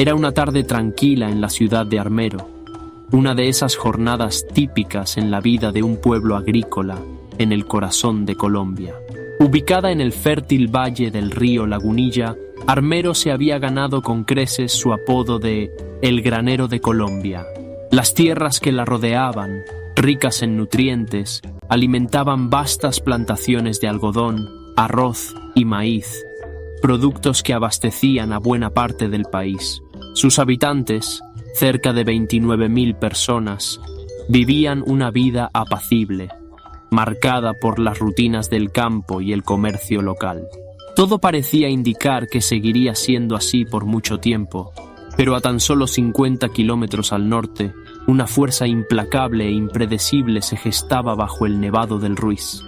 Era una tarde tranquila en la ciudad de Armero, una de esas jornadas típicas en la vida de un pueblo agrícola en el corazón de Colombia. Ubicada en el fértil valle del río Lagunilla, Armero se había ganado con creces su apodo de El Granero de Colombia. Las tierras que la rodeaban, ricas en nutrientes, alimentaban vastas plantaciones de algodón, arroz y maíz, productos que abastecían a buena parte del país. Sus habitantes, cerca de 29.000 personas, vivían una vida apacible, marcada por las rutinas del campo y el comercio local. Todo parecía indicar que seguiría siendo así por mucho tiempo, pero a tan solo 50 kilómetros al norte, una fuerza implacable e impredecible se gestaba bajo el Nevado del Ruiz.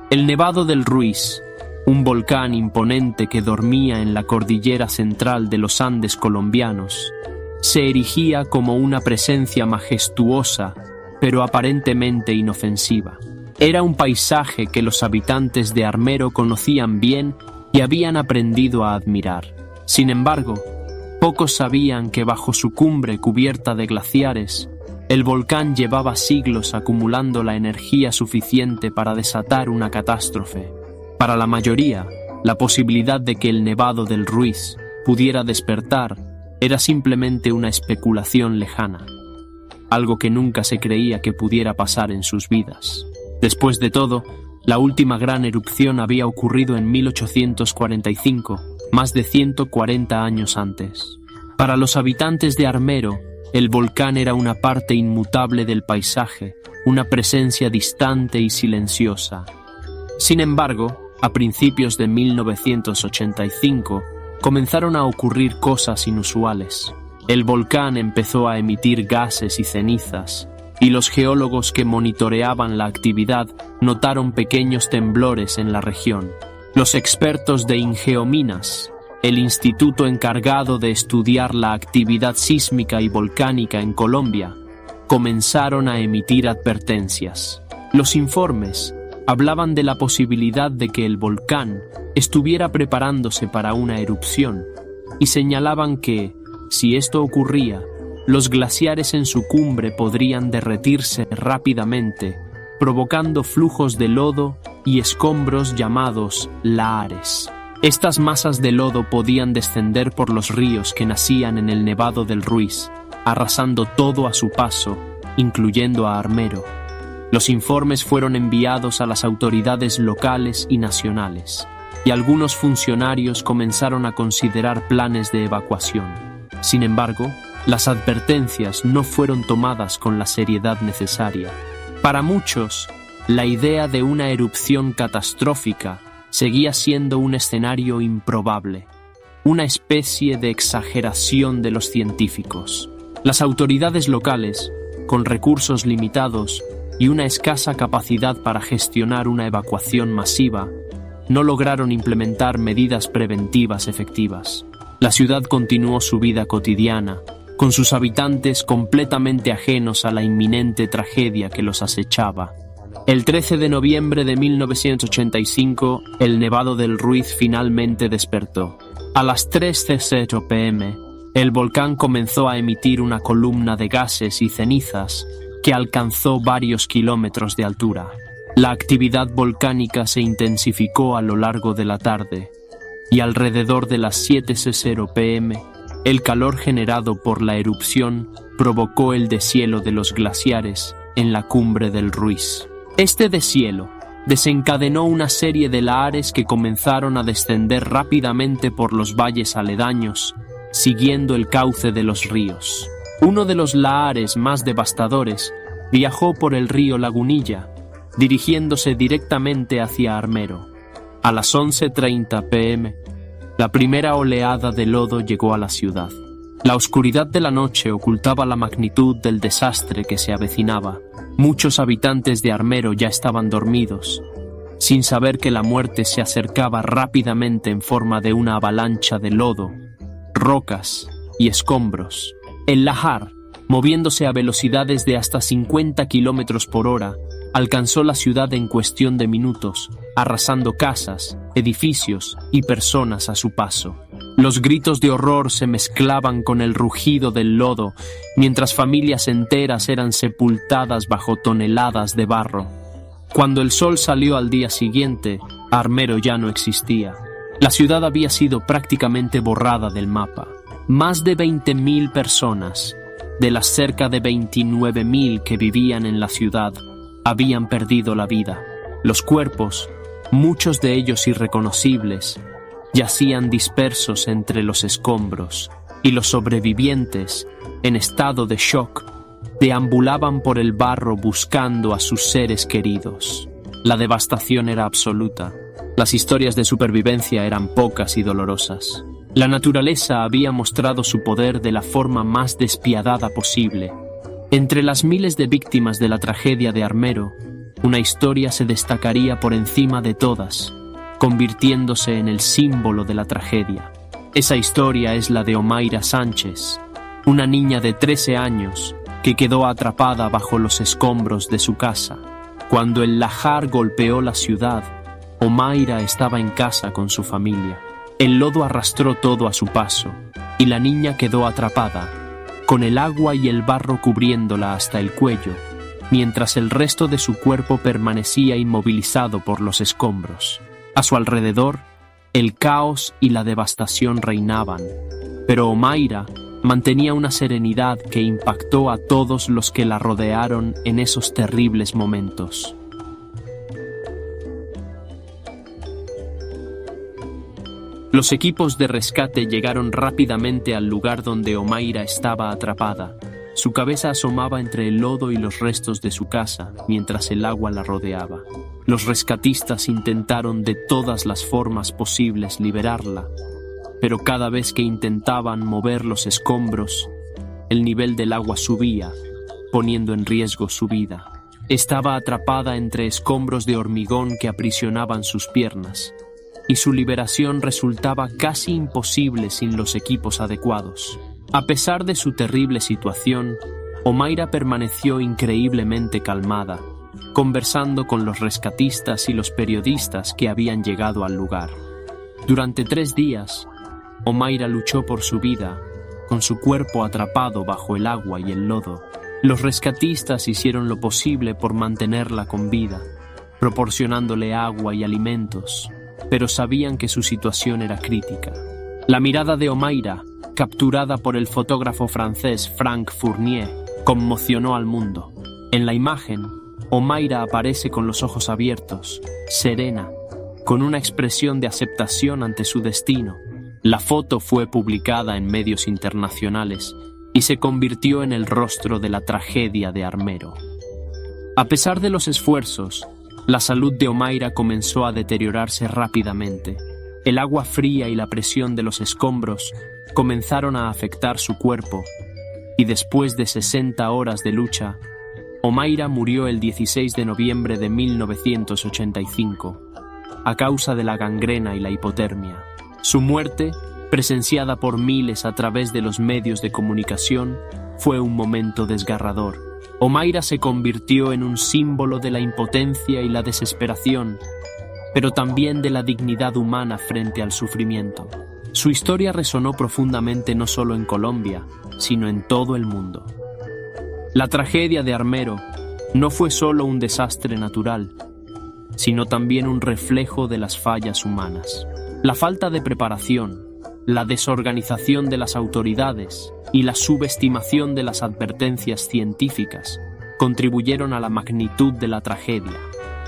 El Nevado del Ruiz, un volcán imponente que dormía en la cordillera central de los Andes colombianos, se erigía como una presencia majestuosa, pero aparentemente inofensiva. Era un paisaje que los habitantes de Armero conocían bien y habían aprendido a admirar. Sin embargo, pocos sabían que bajo su cumbre cubierta de glaciares, el volcán llevaba siglos acumulando la energía suficiente para desatar una catástrofe. Para la mayoría, la posibilidad de que el Nevado del Ruiz pudiera despertar era simplemente una especulación lejana, algo que nunca se creía que pudiera pasar en sus vidas. Después de todo, la última gran erupción había ocurrido en 1845, más de 140 años antes. Para los habitantes de Armero, el volcán era una parte inmutable del paisaje, una presencia distante y silenciosa. Sin embargo, a principios de 1985, comenzaron a ocurrir cosas inusuales. El volcán empezó a emitir gases y cenizas, y los geólogos que monitoreaban la actividad notaron pequeños temblores en la región. Los expertos de Ingeominas, el instituto encargado de estudiar la actividad sísmica y volcánica en Colombia, comenzaron a emitir advertencias. Los informes hablaban de la posibilidad de que el volcán estuviera preparándose para una erupción y señalaban que, si esto ocurría, los glaciares en su cumbre podrían derretirse rápidamente, provocando flujos de lodo y escombros llamados lahares. Estas masas de lodo podían descender por los ríos que nacían en el Nevado del Ruiz, arrasando todo a su paso, incluyendo a Armero. Los informes fueron enviados a las autoridades locales y nacionales, y algunos funcionarios comenzaron a considerar planes de evacuación. Sin embargo, las advertencias no fueron tomadas con la seriedad necesaria. Para muchos, la idea de una erupción catastrófica seguía siendo un escenario improbable, una especie de exageración de los científicos. Las autoridades locales, con recursos limitados y una escasa capacidad para gestionar una evacuación masiva, no lograron implementar medidas preventivas efectivas. La ciudad continuó su vida cotidiana, con sus habitantes completamente ajenos a la inminente tragedia que los acechaba. El 13 de noviembre de 1985, el Nevado del Ruiz finalmente despertó. A las 3:00 p.m., el volcán comenzó a emitir una columna de gases y cenizas que alcanzó varios kilómetros de altura. La actividad volcánica se intensificó a lo largo de la tarde, y alrededor de las 7:00 p.m., el calor generado por la erupción provocó el deshielo de los glaciares en la cumbre del Ruiz. Este deshielo desencadenó una serie de lahares que comenzaron a descender rápidamente por los valles aledaños, siguiendo el cauce de los ríos. Uno de los lahares más devastadores viajó por el río Lagunilla, dirigiéndose directamente hacia Armero. A las 11:30 p.m., la primera oleada de lodo llegó a la ciudad. La oscuridad de la noche ocultaba la magnitud del desastre que se avecinaba. Muchos habitantes de Armero ya estaban dormidos, sin saber que la muerte se acercaba rápidamente en forma de una avalancha de lodo, rocas y escombros. El lahar, moviéndose a velocidades de hasta 50 kilómetros por hora, alcanzó la ciudad en cuestión de minutos, arrasando casas, edificios y personas a su paso. Los gritos de horror se mezclaban con el rugido del lodo, mientras familias enteras eran sepultadas bajo toneladas de barro. Cuando el sol salió al día siguiente, Armero ya no existía. La ciudad había sido prácticamente borrada del mapa. Más de 20.000 personas, de las cerca de 29.000 que vivían en la ciudad, habían perdido la vida. Los cuerpos, muchos de ellos irreconocibles, yacían dispersos entre los escombros, y los sobrevivientes, en estado de shock, deambulaban por el barro buscando a sus seres queridos. La devastación era absoluta. Las historias de supervivencia eran pocas y dolorosas. La naturaleza había mostrado su poder de la forma más despiadada posible. Entre las miles de víctimas de la tragedia de Armero, una historia se destacaría por encima de todas, convirtiéndose en el símbolo de la tragedia. Esa historia es la de Omaira Sánchez, una niña de 13 años que quedó atrapada bajo los escombros de su casa. Cuando el lahar golpeó la ciudad, Omaira estaba en casa con su familia. El lodo arrastró todo a su paso, y la niña quedó atrapada, con el agua y el barro cubriéndola hasta el cuello, mientras el resto de su cuerpo permanecía inmovilizado por los escombros. A su alrededor, el caos y la devastación reinaban, pero Omaira mantenía una serenidad que impactó a todos los que la rodearon en esos terribles momentos. Los equipos de rescate llegaron rápidamente al lugar donde Omaira estaba atrapada. Su cabeza asomaba entre el lodo y los restos de su casa, mientras el agua la rodeaba. Los rescatistas intentaron de todas las formas posibles liberarla, pero cada vez que intentaban mover los escombros, el nivel del agua subía, poniendo en riesgo su vida. Estaba atrapada entre escombros de hormigón que aprisionaban sus piernas, y su liberación resultaba casi imposible sin los equipos adecuados. A pesar de su terrible situación, Omaira permaneció increíblemente calmada, conversando con los rescatistas y los periodistas que habían llegado al lugar. Durante 3 días, Omaira luchó por su vida, con su cuerpo atrapado bajo el agua y el lodo. Los rescatistas hicieron lo posible por mantenerla con vida, proporcionándole agua y alimentos, pero sabían que su situación era crítica. La mirada de Omaira, capturada por el fotógrafo francés Franck Fournier, conmocionó al mundo. En la imagen, Omaira aparece con los ojos abiertos, serena, con una expresión de aceptación ante su destino. La foto fue publicada en medios internacionales y se convirtió en el rostro de la tragedia de Armero. A pesar de los esfuerzos, la salud de Omaira comenzó a deteriorarse rápidamente. El agua fría y la presión de los escombros comenzaron a afectar su cuerpo, y después de 60 horas de lucha, Omaira murió el 16 de noviembre de 1985, a causa de la gangrena y la hipotermia. Su muerte, presenciada por miles a través de los medios de comunicación, fue un momento desgarrador. Omaira se convirtió en un símbolo de la impotencia y la desesperación, pero también de la dignidad humana frente al sufrimiento. Su historia resonó profundamente no solo en Colombia, sino en todo el mundo. La tragedia de Armero no fue solo un desastre natural, sino también un reflejo de las fallas humanas. La falta de preparación, la desorganización de las autoridades y la subestimación de las advertencias científicas contribuyeron a la magnitud de la tragedia.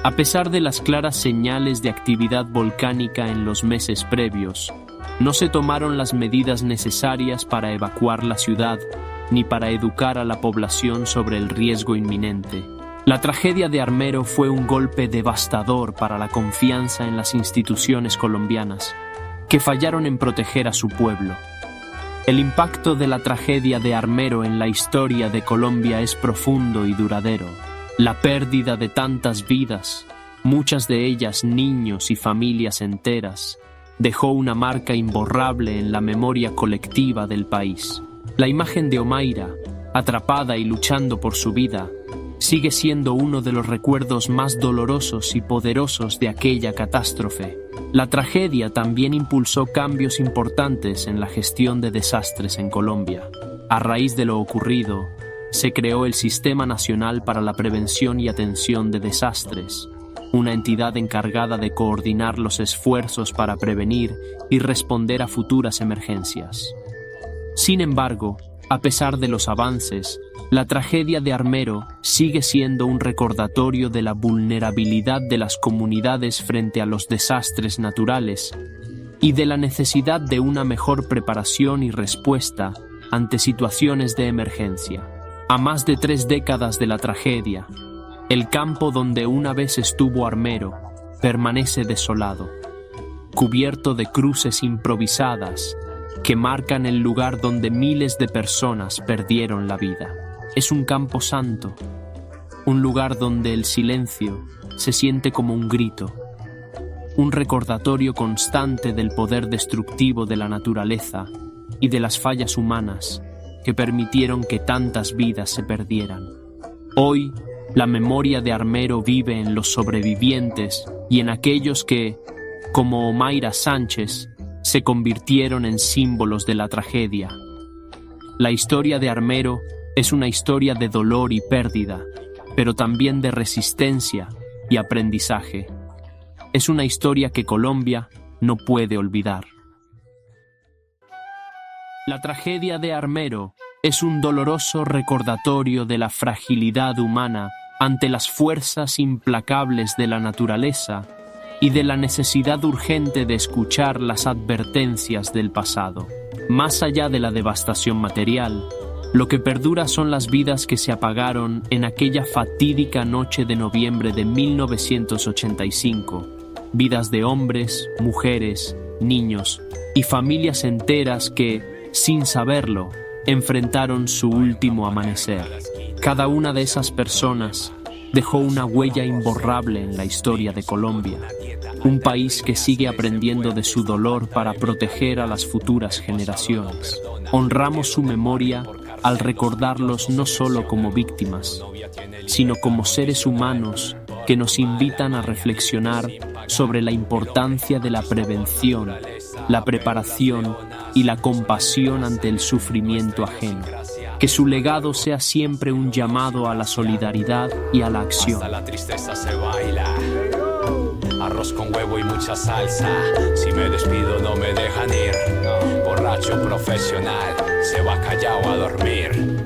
A pesar de las claras señales de actividad volcánica en los meses previos, no se tomaron las medidas necesarias para evacuar la ciudad ni para educar a la población sobre el riesgo inminente. La tragedia de Armero fue un golpe devastador para la confianza en las instituciones colombianas, que fallaron en proteger a su pueblo. El impacto de la tragedia de Armero en la historia de Colombia es profundo y duradero. La pérdida de tantas vidas, muchas de ellas niños y familias enteras, dejó una marca imborrable en la memoria colectiva del país. La imagen de Omaira, atrapada y luchando por su vida, sigue siendo uno de los recuerdos más dolorosos y poderosos de aquella catástrofe. La tragedia también impulsó cambios importantes en la gestión de desastres en Colombia. A raíz de lo ocurrido, se creó el Sistema Nacional para la Prevención y Atención de Desastres, una entidad encargada de coordinar los esfuerzos para prevenir y responder a futuras emergencias. Sin embargo, a pesar de los avances, la tragedia de Armero sigue siendo un recordatorio de la vulnerabilidad de las comunidades frente a los desastres naturales y de la necesidad de una mejor preparación y respuesta ante situaciones de emergencia. A más de 3 décadas de la tragedia, el campo donde una vez estuvo Armero permanece desolado, cubierto de cruces improvisadas que marcan el lugar donde miles de personas perdieron la vida. Es un campo santo, un lugar donde el silencio se siente como un grito, un recordatorio constante del poder destructivo de la naturaleza y de las fallas humanas que permitieron que tantas vidas se perdieran. Hoy, la memoria de Armero vive en los sobrevivientes y en aquellos que, como Omaira Sánchez, se convirtieron en símbolos de la tragedia. La historia de Armero es una historia de dolor y pérdida, pero también de resistencia y aprendizaje. Es una historia que Colombia no puede olvidar. La tragedia de Armero es un doloroso recordatorio de la fragilidad humana ante las fuerzas implacables de la naturaleza y de la necesidad urgente de escuchar las advertencias del pasado. Más allá de la devastación material, lo que perdura son las vidas que se apagaron en aquella fatídica noche de noviembre de 1985. Vidas de hombres, mujeres, niños y familias enteras que, sin saberlo, enfrentaron su último amanecer. Cada una de esas personas dejó una huella imborrable en la historia de Colombia, un país que sigue aprendiendo de su dolor para proteger a las futuras generaciones. Honramos su memoria al recordarlos no solo como víctimas, sino como seres humanos que nos invitan a reflexionar sobre la importancia de la prevención, la preparación y la compasión ante el sufrimiento ajeno. Que su legado sea siempre un llamado a la solidaridad y a la acción. Hasta la tristeza se baila. Arroz con huevo y mucha salsa. Si me despido no me dejan ir. Borracho profesional se va callado a dormir.